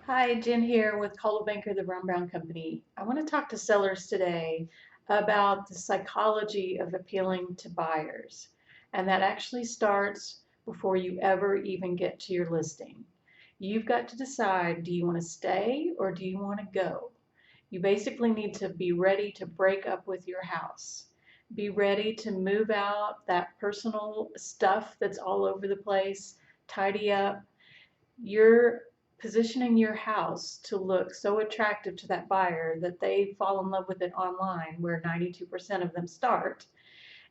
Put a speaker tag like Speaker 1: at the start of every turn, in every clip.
Speaker 1: Hi, Jen here with Coldwell Banker, the Ron Brown Company. I want to talk to sellers today about the psychology of appealing to buyers. And that actually starts before you ever even get to your listing. You've got to decide, do you want to stay or do you want to go? You basically need to be ready to break up with your house. Be ready to move out that personal stuff that's all over the place, tidy up. You're positioning your house to look so attractive to that buyer that they fall in love with it online, where 92% of them start,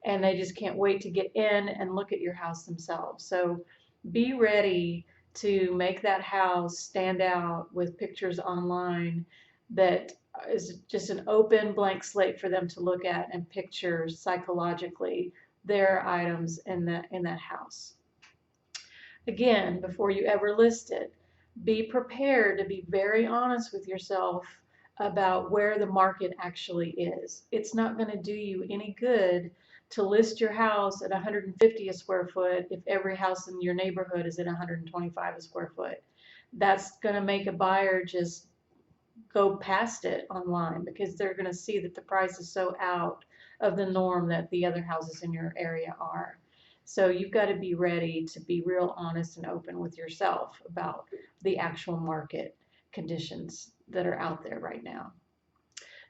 Speaker 1: and they just can't wait to get in and look at your house themselves. So be ready to make that house stand out with pictures online that is just an open blank slate for them to look at and picture psychologically their items in that house. Again, before you ever list it, be prepared to be very honest with yourself about where the market actually is. It's not going to do you any good to list your house at 150 a square foot if every house in your neighborhood is at 125 a square foot. That's going to make a buyer just go past it online because they're going to see that the price is so out of the norm that the other houses in your area are. So you've got to be ready to be real honest and open with yourself about the actual market conditions that are out there right now.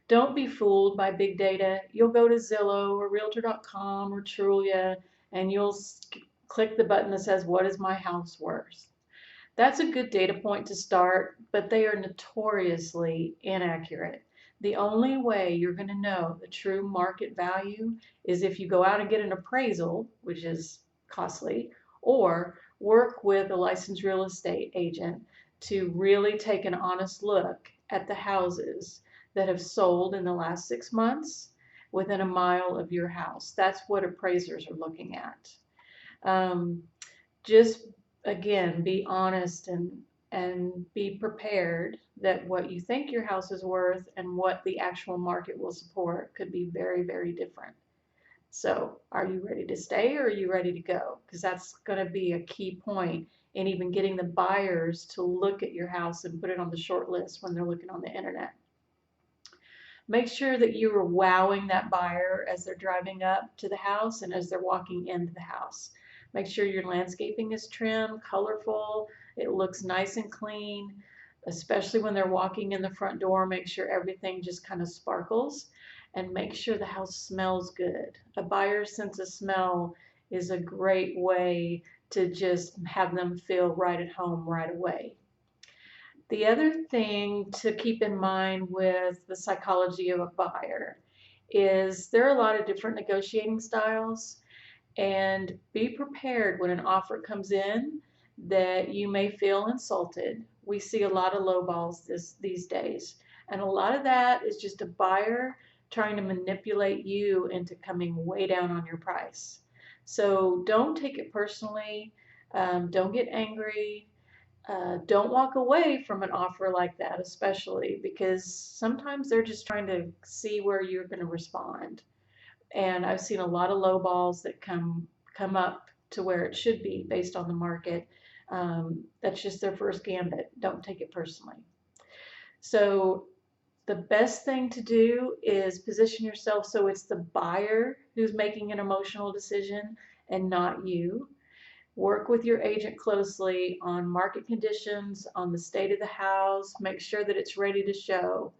Speaker 1: Don't be fooled by big data. You'll go to Zillow or Realtor.com or Trulia and you'll click the button that says, what is my house worth? That's a good data point to start, but they are notoriously inaccurate. The only way you're going to know the true market value is if you go out and get an appraisal, which is costly, or work with a licensed real estate agent to really take an honest look at the houses that have sold in the last 6 months within a mile of your house. That's what appraisers are looking at. Just again, be honest and be prepared that what you think your house is worth and what the actual market will support could be very, very different. So are you ready to stay or are you ready to go? Because that's going to be a key point in even getting the buyers to look at your house and put it on the short list when they're looking on the internet. Make sure that you are wowing that buyer as they're driving up to the house and as they're walking into the house. Make sure your landscaping is trim, colorful, it looks nice and clean, especially when they're walking in the front door. Make sure everything just kind of sparkles and make sure the house smells good. A buyer's sense of smell is a great way to just have them feel right at home right away. The other thing to keep in mind with the psychology of a buyer is there are a lot of different negotiating styles, and be prepared when an offer comes in that you may feel insulted. We see a lot of lowballs these days, and a lot of that is just a buyer trying to manipulate you into coming way down on your price. So don't take it personally. Don't get angry. Don't walk away from an offer like that, especially because sometimes they're just trying to see where you're going to respond. And I've seen a lot of low balls that come up to where it should be based on the market. That's just their first gambit. Don't take it personally. So the best thing to do is position yourself so it's the buyer who's making an emotional decision and not you. Work with your agent closely on market conditions, on the state of the house, make sure that it's ready to show,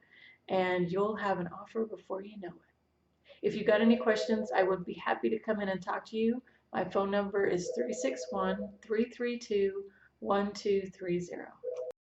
Speaker 1: and you'll have an offer before you know it. If you've got any questions, I would be happy to come in and talk to you. My phone number is 361-332-1230.